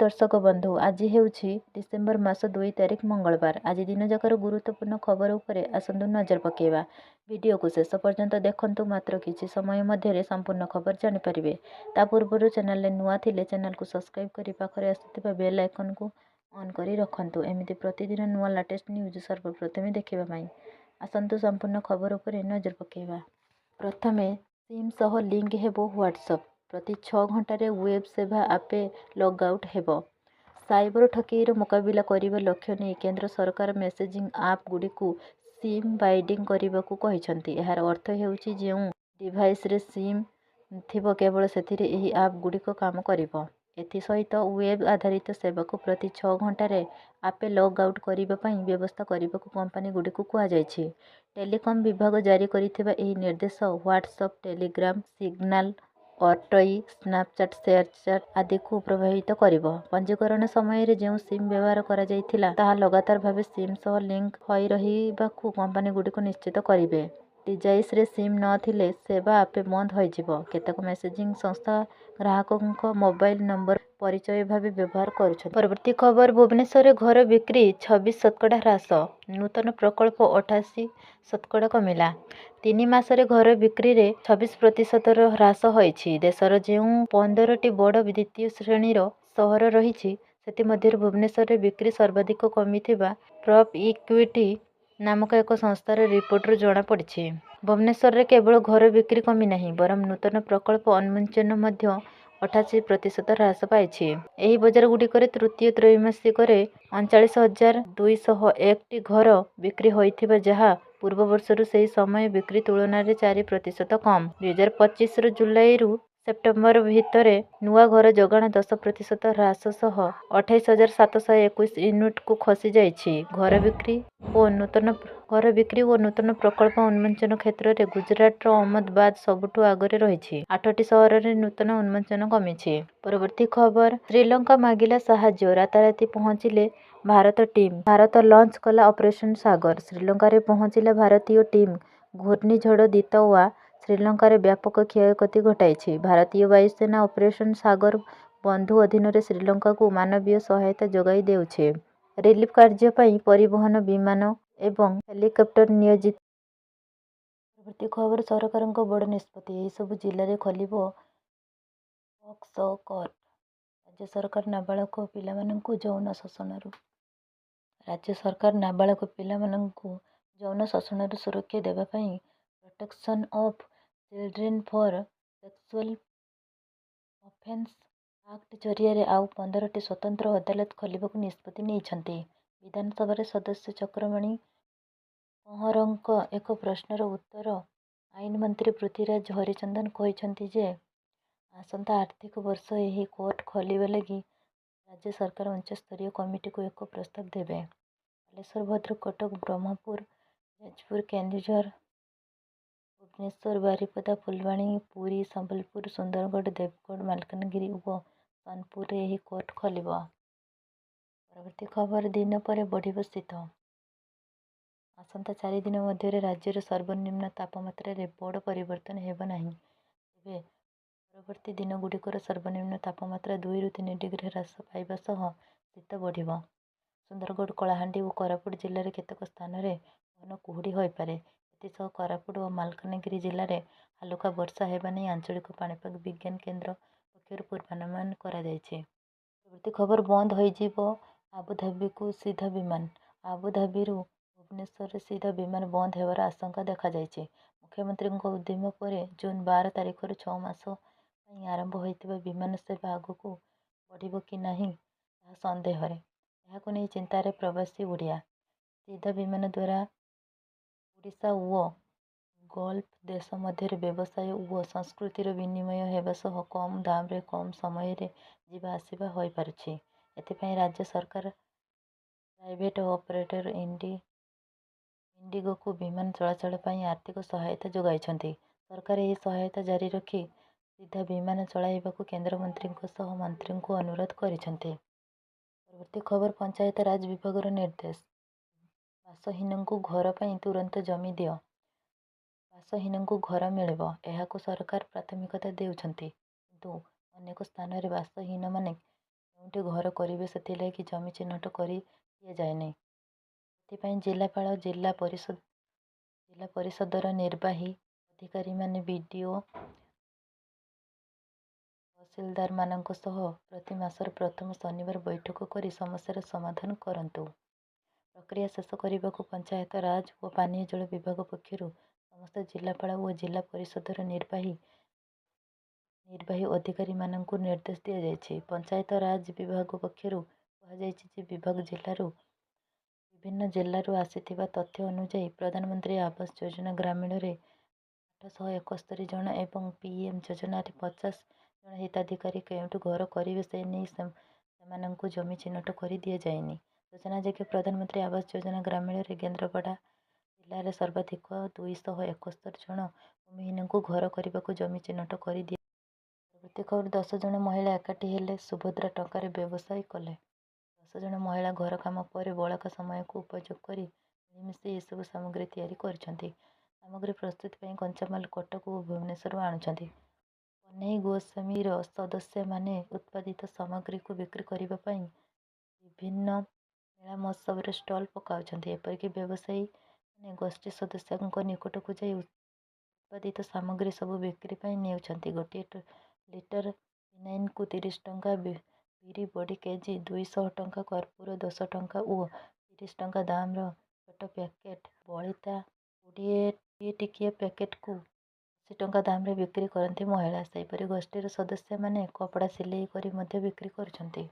दर्शक बंधु आज हेउछि डिसेम्बर मास 2 तारिख मंगलवार। आज दिन जाकर गुरुत्वपूर्ण खबर उपरे आसंतु नजर पकेवा। वीडियो को शेष पर्यंत देखंतु मात्र किछि समय मध्यरे संपूर्ण खबर जानि परिबे। ता पूर्वरु चैनल ले नुआ थिले चैनल को सब्सक्राइब करि पाखरे आସୁଥିବା बेल आइकन को ऑन करि रखंतु। एमिति प्रतिदिन नुआ लेटेस्ट न्यूज सर्वप्रथमे देखिबा पई आसंतु संपूर्ण खबर उपरे नजर पकेवा। प्रथमे सिम सह लिंक हेबो व्हाट्सएप। प्रति 6 घंटे वेब सेवा आपे लॉग आउट हेबो। साइबर ठकेईर मुकाबिला करिबा लक्ष्य नै केंद्र सरकार मेसेजिंग आप गुड़िकु सिम बाइडिंग करबाकू कहिसंती। एहार अर्थ हेउछि जेउ डिवाइस रे सिम थिबो केवल सेथिरे एही आप गुड़िक काम करिबो। एथि सहित वेब आधारित सेवा को प्रति 6 घंटे आपे लॉग आउट करिबा पई व्यवस्था करिबाकू कंपनी गुड़िकु कुआ जायछि। टेलीकॉम विभाग जारी करिथिबा एही निर्देश व्हाट्सएप, टेलीग्राम, सिग्नल, ऑटोई, स्नैपचैट, शेयरचैट आदि को प्रभावित करिबो। पंजीकरण समय रे जेउ सिम व्यवहार करा जायथिला ताहा लगातार भावे सिम सह लिंक होई रहिबाकू कंपनी गुड़िक निश्चित करिबे। डिवाइस रे सिम न थिले सेवा आपे बंद होई जिवो। केतक मेसेजिंग संस्था ग्राहकों मोबाइल नंबर परिचय भावे व्यवहार करुछथि। परवर्ती खबर भुवनेश्वर घर बिक्री 26% ह्रास। नूतन प्रकल्प 88% कमिला। 3 मासरे घर बिक्री रे 26% ह्रास होईछि। देशर जेउ 15टी बड़ द्वितीय श्रेणीर सहर रहिछि सेति मध्यरे भुवनेश्वर बिक्री सर्वाधिक कमिथिबा प्रॉप इक्विटी नामक एक संस्थार रिपोर्ट जणा पड़िछि। भुवनेश्वर रे केवल घर बिक्री कमी नाही बरम नूतन प्रकल्प उन्मोचन मध्य 88% ह्रास पाइछि। एही बजार गुड़िकरे तृतीय त्रैमासिकरे 39,201 टी घर बिक्री होइथिबा जहा पूर्व वर्षरु सेही समय बिक्री तुलना रे 4% कम। 2025 जुलाई रु सेप्टेम्बर भितरे नुआ घर जगाण 10% ह्रास सह 28,721 यूनिट को खसी जाइछि। घर बिक्री ओ नूतन प्रकल्प उन्मोचन क्षेत्र रे गुजरात रो अहमदाबाद सबुठु आगरे रहिछि। 8टी सहर रे नूतन उन्मोचन कमिछि। परवर्ती खबर श्रीलंका मागिला साहाय्य राताराती पहुंचिले भारत टीम। भारत लॉन्च कला ऑपरेशन सागर। श्रीलंका रे पहुंचिला भारतीय टीम। घूर्णिझड़ दितवा श्रीलंका रे व्यापक क्षयक्षति घटाइछि। भारतीय वायुसेना ऑपरेशन सागर बंधु अधीन रे श्रीलंका को मानवीय सहायता जोगाई देउछे। रिलीफ कार्य पई परिवहन विमान एवं हेलिकॉप्टर नियोजित। परवर्ती खबर सरकारक बड़ निष्पत्ति। एही सब जिल्ला रे खलिबो पॉक्सो कोर्ट। राज्य सरकार नाबालक पिलामानंकु यौन शोषणरू यौन शोषणरू सुरक्षा देबा पई protection of children for sexual offence act जरिया आउ 15टी स्वतंत्र अदालत खोलिबाकू निष्पत्ति नेइछन्ति। विधानसभा सदस्य चक्रमणि कंहरଙ୍କ एक प्रश्नर उत्तर आईन मंत्री पृथ्वीराज हरिचंदन कहिसंति जे आसंता आर्थिक वर्ष एही कोर्ट खोलिबा लागि राज्य सरकार उच्च स्तरीय कमिटी को एक प्रस्ताव देबे। बालेश्वर, भद्रक, कटक, ब्रह्मपुर, जाजपुर, केन्दुझर, भुवनेश्वर, बारिपदा, फुलवाणी, पुरी, संबलपुर, सुंदरगढ़, देवगढ़, मालकानगिरी और सोनपुर रे एही कोर्ट खोलिबो। परवर्ती खबर दिन पर बढ़िबो शीत। आसंता 4 दिन मध्यरे राज्यर सर्वनिम्न तापमात्रा रे बड़ परिवर्तन हेबो नाही। तेबे परवर्ती दिन गुड़िकर सर्वनिम्न तापमात्रा 2 ରୁ 3 डिग्री ह्रास पाइबा सह शीत बढ़िबो। सुंदरगढ़, कलाहांडी और कोरापुट जिल्ला रे केतक स्थान रे घन कुहुड़ी होई पारे। एथिसह कोरापुट और मालकानगिरी जिल्ला रे हालुका वर्षा हेबा नै आंचलिक पाणीपाग विज्ञान केंद्र पक्षरु पूर्वानुमान करा जायछि। परवर्ती खबर बंद होई जिवो आबुधाबी को सीधा विमान। आबुधाबीरु भुवनेश्वर रे सीधा विमान बंद हेबार आशंका देखा जायछि। मुख्यमंत्री उद्यम पर जून 12 तारिखर 6 मास पई आरंभ होइतिबा विमान सेवा आगकू बढ़िबो कि नाही ताहा संदेह रे। एहाकू नै चिंता रे प्रवासी ओडिया। सीधा विमान द्वारा ओडिशा और गल्फ देश मध्य व्यवसाय और संस्कृतिर विनिमय हेबा सह कम दाम रे कम समय रे जीवा आसीबा होई पारुछि। एथिपई राज्य सरकार प्राइवेट ऑपरेटर इंडिगो को विमान चलाचल पई आर्थिक सहायता जोगाइछन्ति। सरकार एही सहायता जारी रखी सीधा विमान चलाइबाकू केंद्र मंत्री सह मंत्री को अनुरोध करिछन्ति। परवर्ती खबर पंचायत राज विभाग निर्देश। बासहीन को घर पई तुरंत जमी दियो। बासहीन को घर मिलिबो एहाकू सरकार प्राथमिकता देउछन्ति। किंतु अनेक स्थान रे बासहीन माने କେଉଁଠି ଘର କରିବେ ସେଥିଲାଗି ଜମି ଚିହ୍ନଟ କରି ଦିଆଯାଇନି। ଏଥିପାଇଁ ଜିଲ୍ଲାପାଳ, ଜିଲ୍ଲା ପରିଷଦର ନିର୍ବାହୀ ଅଧିକାରୀମାନେ ବିଡିଓ, ତହସିଲଦାରମାନଙ୍କ ସହ ପ୍ରତି ମାସର ପ୍ରଥମ ଶନିବାର ବୈଠକ କରି ସମସ୍ୟାର ସମାଧାନ କରନ୍ତୁ। ପ୍ରକ୍ରିୟା ଶେଷ କରିବାକୁ ପଞ୍ଚାୟତ ରାଜ ଓ ପାନୀୟ ଜଳ ବିଭାଗ ପକ୍ଷରୁ ସମସ୍ତ ଜିଲ୍ଲାପାଳ ଓ ଜିଲ୍ଲା ପରିଷଦର ନିର୍ବାହୀ ଅଧିକାରୀମାନଙ୍କୁ ନିର୍ଦ୍ଦେଶ ଦିଆଯାଇଛି। ପଞ୍ଚାୟତ ରାଜ ବିଭାଗ ପକ୍ଷରୁ କୁହାଯାଇଛି ଯେ ବିଭିନ୍ନ ଜିଲ୍ଲାରୁ ଆସିଥିବା ତଥ୍ୟ ଅନୁଯାୟୀ ପ୍ରଧାନମନ୍ତ୍ରୀ ଆବାସ ଯୋଜନା ଗ୍ରାମୀଣରେ 871 ଜଣ ଏବଂ ପିଏମ୍ ଯୋଜନାରେ 50 ଜଣ ହିତାଧିକାରୀ କେଉଁଠୁ ଘର କରିବେ ସେ ନେଇ ସେମାନଙ୍କୁ ଜମି ଚିହ୍ନଟ କରି ଦିଆଯାଇନି। ସୂଚନାଯୋଗ୍ୟ, ପ୍ରଧାନମନ୍ତ୍ରୀ ଆବାସ ଯୋଜନା ଗ୍ରାମୀଣରେ କେନ୍ଦ୍ରାପଡ଼ା ଜିଲ୍ଲାରେ ସର୍ବାଧିକ 271 ଜଣ ଭୂମିହୀନଙ୍କୁ ଘର କରିବାକୁ ଜମି ଚିହ୍ନଟ କରି ଦିଆଯାଇଛି। ପରବର୍ତ୍ତୀ ଖବର, 10 ଜଣ ମହିଳା ଏକାଠି ହେଲେ, ସୁଭଦ୍ରା ଟଙ୍କାରେ ବ୍ୟବସାୟ କଲେ। 10 ଜଣ ମହିଳା ଘର କାମ ପରେ ବଳକା ସମୟକୁ ଉପଯୋଗ କରି ମିଳିମିଶି ଏସବୁ ସାମଗ୍ରୀ ତିଆରି କରୁଛନ୍ତି। ସାମଗ୍ରୀ ପ୍ରସ୍ତୁତି ପାଇଁ କଞ୍ଚାମାଲ କଟକ ଓ ଭୁବନେଶ୍ୱରରୁ ଆଣୁଛନ୍ତି। ପନେଇ ଗୋସ୍ୱାମୀର ସଦସ୍ୟମାନେ ଉତ୍ପାଦିତ ସାମଗ୍ରୀକୁ ବିକ୍ରି କରିବା ପାଇଁ ବିଭିନ୍ନ ମେଳା ମହୋତ୍ସବରେ ଷ୍ଟଲ୍ ପକାଉଛନ୍ତି। ଏପରିକି ବ୍ୟବସାୟୀମାନେ ଗୋଷ୍ଠୀ ସଦସ୍ୟଙ୍କ ନିକଟକୁ ଯାଇ ଉତ୍ପାଦିତ ସାମଗ୍ରୀ ସବୁ ବିକ୍ରି ପାଇଁ ନେଉଛନ୍ତି। ଗୋଟିଏ ଲିଟର ଫିନାଇନ୍କୁ 30 ଟଙ୍କା, ବିରି ବଡ଼ି କେଜି 200 ଟଙ୍କା, କର୍ପୂର 10 ଟଙ୍କା ଓ 30 ଟଙ୍କା ଦାମର ଛୋଟ ପ୍ୟାକେଟ୍ ବଳିତା 20 ଟିକିଆ ପ୍ୟାକେଟ୍କୁ 80 ଟଙ୍କା ଦାମରେ ବିକ୍ରି କରନ୍ତି ମହିଳା। ସେହିପରି ଗୋଷ୍ଠୀର ସଦସ୍ୟମାନେ କପଡ଼ା ସିଲେଇ କରି ମଧ୍ୟ ବିକ୍ରି କରୁଛନ୍ତି।